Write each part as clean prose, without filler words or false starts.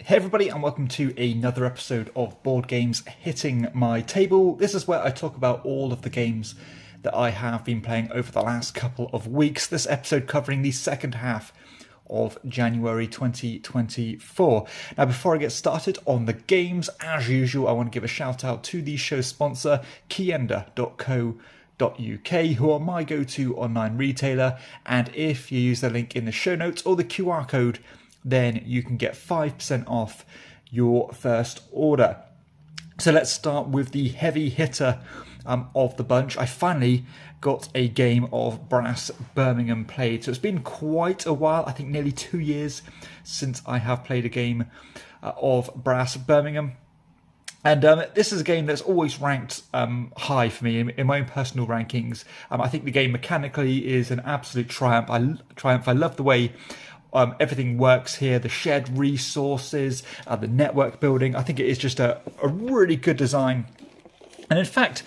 Hey everybody, and welcome to another episode of Board Games Hitting My Table. This is where I talk about all of the games that I have been playing over the last couple of weeks. This episode covering the second half of January 2024. Now, before I get started on the games, as usual, I want to give a shout out to the show sponsor, KIENDA.co.uk, who are my go-to online retailer. And if you use the link in the show notes or the QR code, then you can get 5% off your first order. So let's start with the heavy hitter of the bunch. I finally got a game of Brass Birmingham played. So it's been quite a while, I think nearly 2 years since I have played a game of Brass Birmingham. And this is a game that's always ranked high for me in my own personal rankings. I think the game mechanically is an absolute triumph. I love the way everything works here, the shared resources, the network building. I think it is just a really good design. And in fact,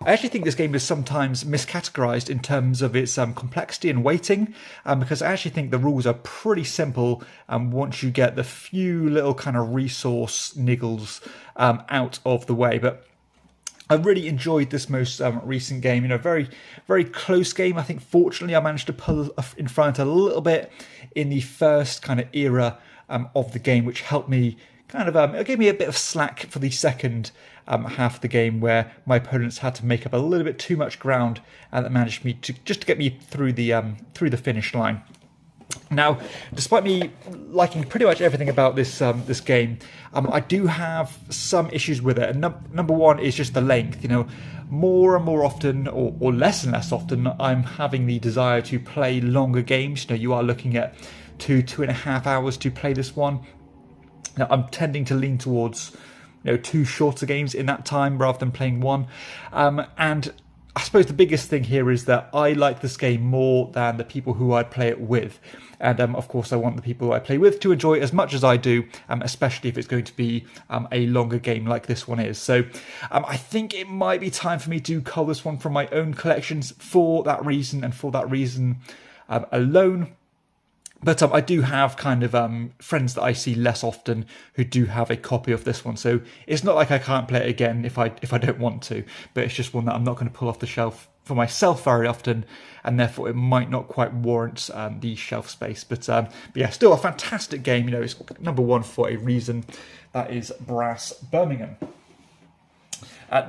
I actually think this game is sometimes miscategorized in terms of its complexity and weighting, because I actually think the rules are pretty simple once you get the few little kind of resource niggles out of the way. But I really enjoyed this most recent game. You know, very, very close game. I think fortunately I managed to pull in front a little bit in the first kind of era of the game, which helped me kind of, it gave me a bit of slack for the second half of the game, where my opponents had to make up a little bit too much ground, and that managed me to get me through the finish line. Now, despite me liking pretty much everything about this this game, I do have some issues with it. And number one is just the length. You know, more and more often, or less and less often, I'm having the desire to play longer games. You know, you are looking at 2.5 hours to play this one. Now, I'm tending to lean towards, you know, 2 shorter games in that time rather than playing one. And I suppose the biggest thing here is that I like this game more than the people who I play it with. And of course, I want the people I play with to enjoy it as much as I do, especially if it's going to be a longer game like this one is. So I think it might be time for me to cull this one from my own collections for that reason, and for that reason alone. But I do have kind of friends that I see less often who do have a copy of this one. So it's not like I can't play it again if I don't want to. But it's just one that I'm not going to pull off the shelf for myself very often. And therefore it might not quite warrant the shelf space. But yeah, still a fantastic game. You know, it's number one for a reason. That is Brass Birmingham.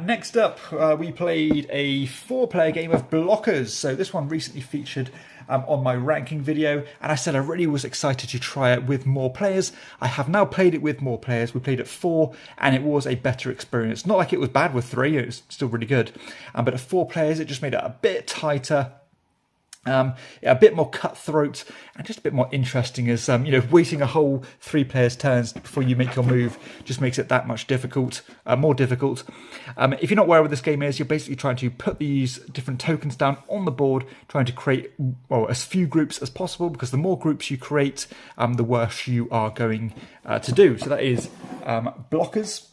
Next up, we played a 4-player game of Blockers. So this one recently featured on my ranking video, and I said I really was excited to try it with more players. I have now played it with more players. We played at 4, and it was a better experience. Not like it was bad with 3, it was still really good. But at 4 players, it just made it a bit tighter. A bit more cutthroat and just a bit more interesting, as you know, waiting a whole 3 players' turns before you make your move just makes it that much more difficult. If you're not aware of what this game is, you're basically trying to put these different tokens down on the board, trying to create, well, as few groups as possible, because the more groups you create, the worse you are going to do. So that is Blockers.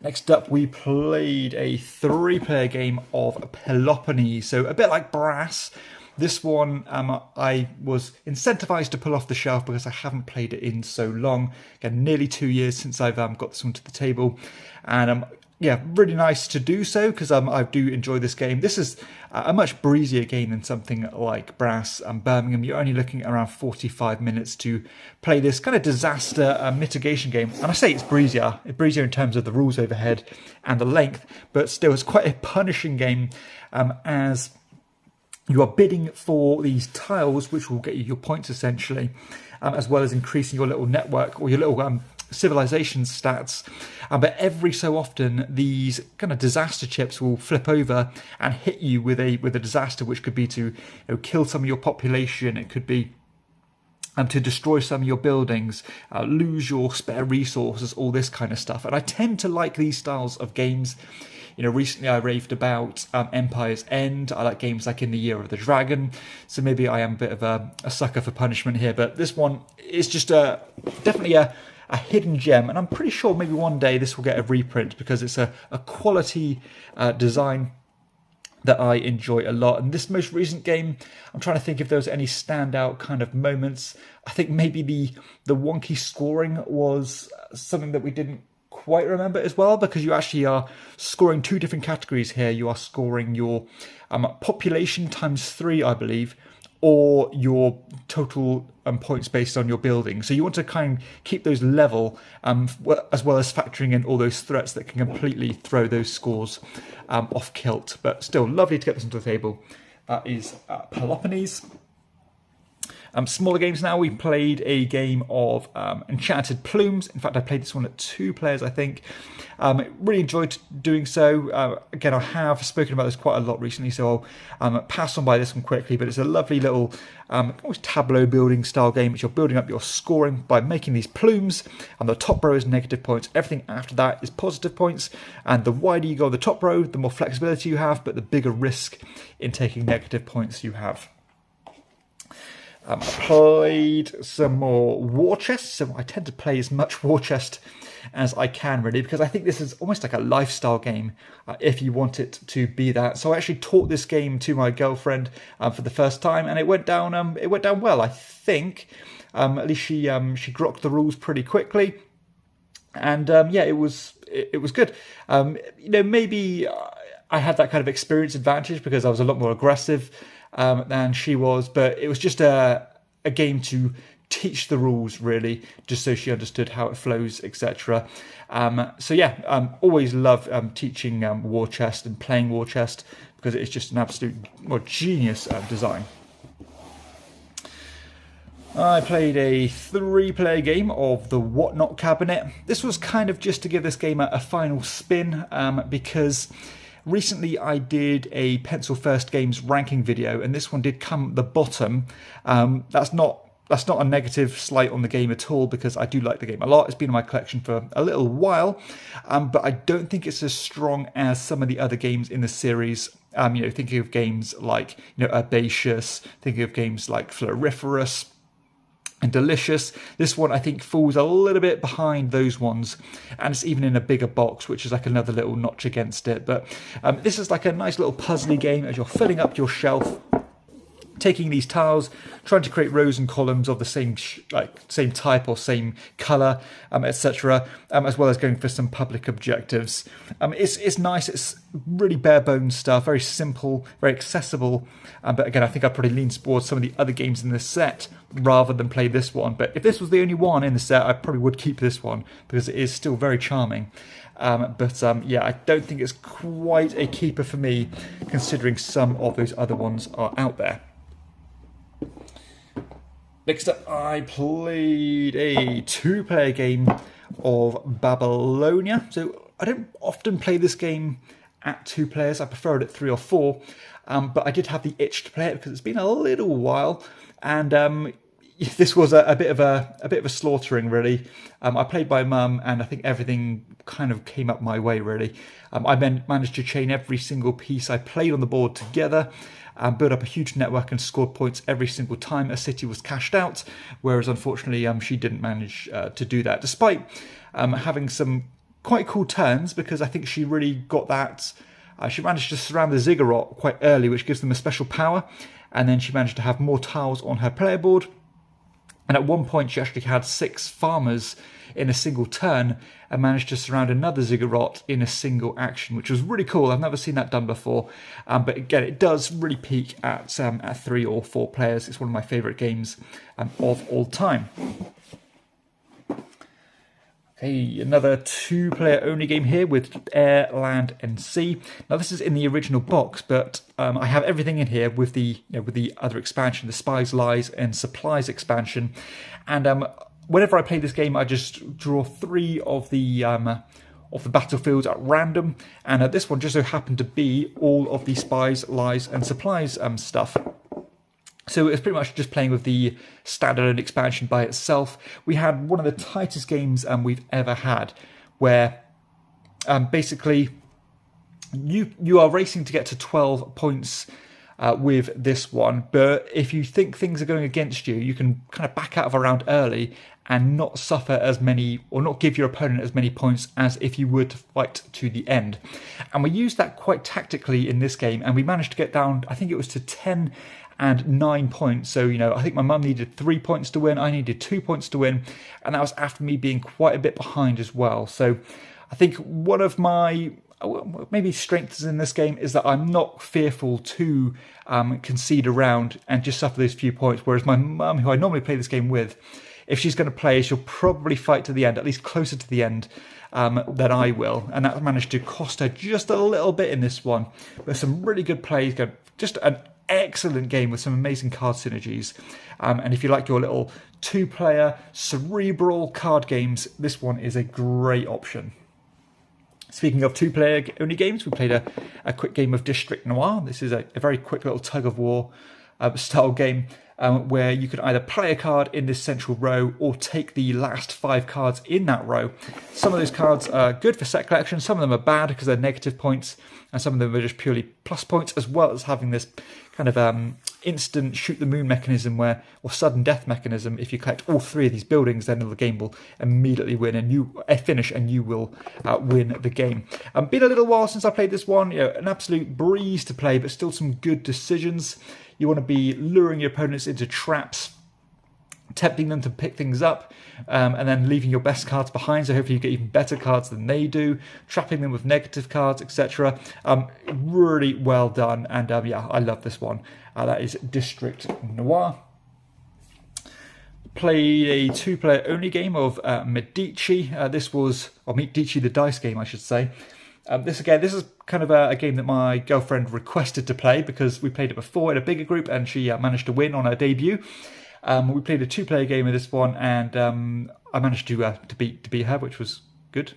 Next up, we played a 3-player game of Peloponese. So a bit like Brass. This one I was incentivized to pull off the shelf because I haven't played it in so long. Again, nearly 2 years since I've got this one to the table. And yeah, really nice to do so, because I do enjoy this game. This is a much breezier game than something like Brass and Birmingham. You're only looking at around 45 minutes to play this kind of disaster mitigation game. And I say it's breezier in terms of the rules overhead and the length, but still it's quite a punishing game, as you are bidding for these tiles, which will get you your points essentially, as well as increasing your little network or your little civilization stats. But every so often, these kind of disaster chips will flip over and hit you with a disaster, which could be to, you know, kill some of your population. It could be to destroy some of your buildings, lose your spare resources, all this kind of stuff. And I tend to like these styles of games. You know, recently I raved about Empire's End. I like games like In the Year of the Dragon. So maybe I am a bit of a sucker for punishment here. But this one is just definitely a hidden gem. And I'm pretty sure maybe one day this will get a reprint, because it's a quality design that I enjoy a lot. And this most recent game, I'm trying to think if there was any standout kind of moments. I think maybe the wonky scoring was something that we didn't quite remember as well, because you actually are scoring two different categories here. You are scoring your population times 3, I believe, or your total points based on your building. So you want to kind of keep those level, as well as factoring in all those threats that can completely throw those scores off kilt. But still, lovely to get this onto the table. That is Peloponese. Smaller games now. We played a game of Enchanted Plumes. In fact, I played this one at 2 players, I think. Really enjoyed doing so. Again, I have spoken about this quite a lot recently, so I'll pass on by this one quickly. But it's a lovely little almost tableau building style game, which you're building up your scoring by making these plumes. And the top row is negative points. Everything after that is positive points. And the wider you go on the top row, the more flexibility you have, but the bigger risk in taking negative points you have. I played some more war chest, so I tend to play as much war chest as I can, really, because I think this is almost like a lifestyle game, if you want it to be that. So I actually taught this game to my girlfriend for the first time, and it went down well, I think. At least she grokked the rules pretty quickly, and yeah, it was good. Maybe I had that kind of experience advantage because I was a lot more aggressive than she was, but it was just a game to teach the rules, really, just so she understood how it flows, etc. So yeah, always love teaching war chest and playing war chest, because it's just an absolute genius design. I played a 3-player game of the Whatnot Cabinet. This was kind of just to give this game a final spin, because recently I did a Pencil First Games ranking video, and this one did come at the bottom. That's not a negative slight on the game at all, because I do like the game a lot. It's been in my collection for a little while, but I don't think it's as strong as some of the other games in the series. Thinking of games like Herbaceous, thinking of games like Floriferous and Delicious. This one I think falls a little bit behind those ones, and it's even in a bigger box, which is like another little notch against it. But this is like a nice little puzzly game as you're filling up your shelf, taking these tiles, trying to create rows and columns of the same type or same colour, etc., as well as going for some public objectives. It's nice. It's really bare bones stuff, very simple, very accessible. But again, I think I probably lean towards some of the other games in this set rather than play this one. But if this was the only one in the set, I probably would keep this one, because it is still very charming. Yeah, I don't think it's quite a keeper for me, considering some of those other ones are out there. Next up, I played a 2-player game of Babylonia. So I don't often play this game at 2 players. I prefer it at 3 or 4. But I did have the itch to play it because it's been a little while, and this was a bit of a slaughtering, really. I played by mum, and I think everything kind of came up my way, really. I managed to chain every single piece I played on the board together, built up a huge network and scored points every single time a city was cashed out, whereas unfortunately she didn't manage to do that, despite having some quite cool turns, because I think she really got that. She managed to surround the ziggurat quite early, which gives them a special power, and then she managed to have more tiles on her player board. And at one point she actually had 6 farmers in a single turn and managed to surround another ziggurat in a single action, which was really cool. I've never seen that done before. But again, it does really peak at 3 or 4 players. It's one of my favourite games of all time. Okay, another 2-player only game here with Air, Land and Sea. Now this is in the original box, but I have everything in here with the other expansion, the Spies, Lies and Supplies expansion. And whenever I play this game, I just draw 3 of the battlefields at random, and this one just so happened to be all of the Spies, Lies and Supplies stuff. So it's pretty much just playing with the standalone expansion by itself. We had one of the tightest games we've ever had, where basically you are racing to get to 12 points with this one. But if you think things are going against you, you can kind of back out of a round early and not suffer as many, or not give your opponent as many points as if you were to fight to the end. And we used that quite tactically in this game, and we managed to get down, I think it was to 10 and 9 points. So, I think my mum needed 3 points to win, I needed 2 points to win, and that was after me being quite a bit behind as well. So I think one of my maybe strengths in this game is that I'm not fearful to concede a round and just suffer those few points, whereas my mum, who I normally play this game with, if she's going to play, she'll probably fight to the end, at least closer to the end than I will. And that managed to cost her just a little bit in this one. But some really good plays, just an excellent game with some amazing card synergies. And if you like your little 2-player cerebral card games, this one is a great option. Speaking of 2-player only games, we played a quick game of District Noir. This is a very quick little tug-of-war style game where you can either play a card in this central row or take the last 5 cards in that row. Some of those cards are good for set collection, some of them are bad because they're negative points, and some of them are just purely plus points, as well as having this kind of instant shoot the moon mechanism or sudden death mechanism. If you collect all 3 of these buildings, then the game will immediately win and you finish and you will win the game. Been a little while since I played this one, an absolute breeze to play, but still some good decisions. You want to be luring your opponents into traps, tempting them to pick things up, and then leaving your best cards behind, so hopefully you get even better cards than they do, trapping them with negative cards, etc. Really well done, and yeah, I love this one. That is District Noir. Played a 2-player only game of Medici. This was, or Medici the dice game, I should say. This is kind of a game that my girlfriend requested to play because we played it before in a bigger group and she managed to win on her debut. We played a 2-player game of this one, and I managed to beat her, which was good.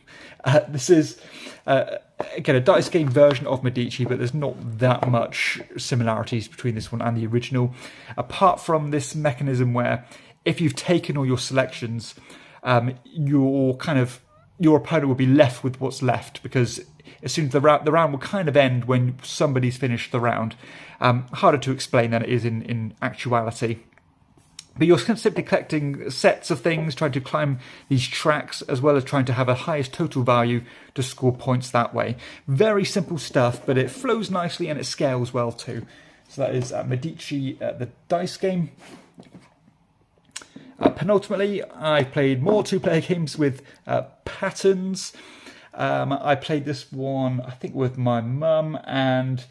This is again a dice game version of Medici, but there's not that much similarities between this one and the original, apart from this mechanism where if you've taken all your selections, your opponent will be left with what's left, because as soon as the round will kind of end when somebody's finished the round. Harder to explain than it is in actuality. But you're simply collecting sets of things, trying to climb these tracks, as well as trying to have a highest total value to score points that way. Very simple stuff, but it flows nicely and it scales well too. So that is Medici, the dice game. Penultimately, I played more 2-player games with Patterns. I played this one, I think, with my mum, and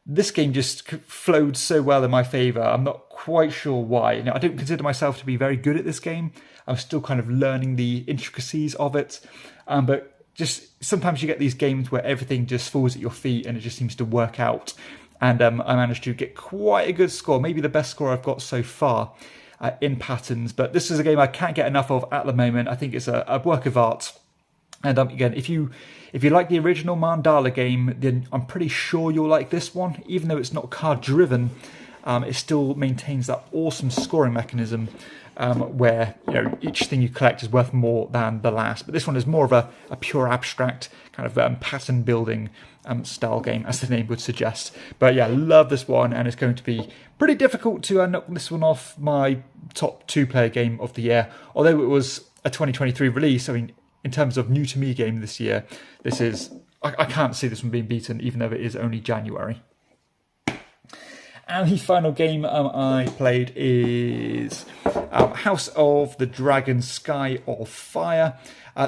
this game just flowed so well in my favour. I'm not quite sure why. Now, I don't consider myself to be very good at this game. I'm still kind of learning the intricacies of it. But just sometimes you get these games where everything just falls at your feet and it just seems to work out. And I managed to get quite a good score, maybe the best score I've got so far in Patterns. But this is a game I can't get enough of at the moment. I think it's a work of art. And again, if you like the original Mandala game, then I'm pretty sure you'll like this one. Even though it's not card driven, it still maintains that awesome scoring mechanism where each thing you collect is worth more than the last. But this one is more of a pure abstract kind of pattern building style game, as the name would suggest. But yeah, love this one, and it's going to be pretty difficult to knock this one off my top 2-player game of the year. Although it was a 2023 release, I mean, in terms of new to me game this year, this is, I can't see this one being beaten, even though it is only January. And the final game I played is House of the Dragon, Sky of Fire.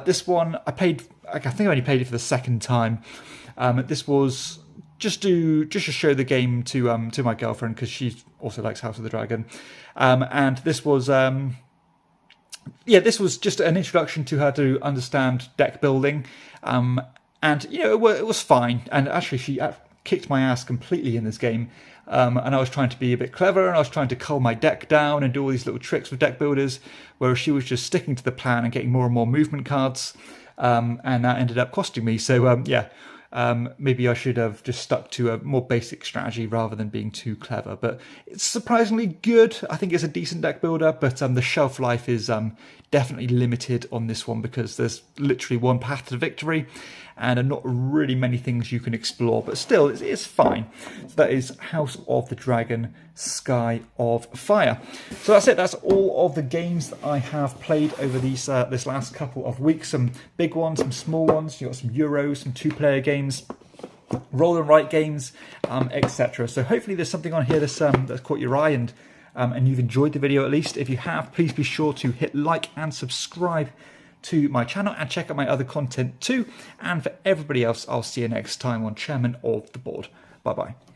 This one I think I only played it for the second time. This was just to show the game to my girlfriend, because she also likes House of the Dragon. And this was this was just an introduction to her to understand deck building, and it was fine. And actually, she kicked my ass completely in this game. And I was trying to be a bit clever, and I was trying to cull my deck down and do all these little tricks with deck builders, whereas she was just sticking to the plan and getting more and more movement cards, and that ended up costing me. So Maybe I should have just stuck to a more basic strategy rather than being too clever. But it's surprisingly good. I think it's a decent deck builder, but the shelf life is definitely limited on this one because there's literally one path to victory and not really many things you can explore, but still it's fine. So that is House of the Dragon, Sky of Fire. So that's it. That's all of the games that I have played over these this last couple of weeks. Some big ones, some small ones. You got some Euros, some 2-player games, roll and write games, etc. So hopefully there's something on here that's caught your eye and you've enjoyed the video at least. If you have, please be sure to hit like and subscribe to my channel and check out my other content too. And for everybody else, I'll see you next time on Chairman of the Board. Bye bye.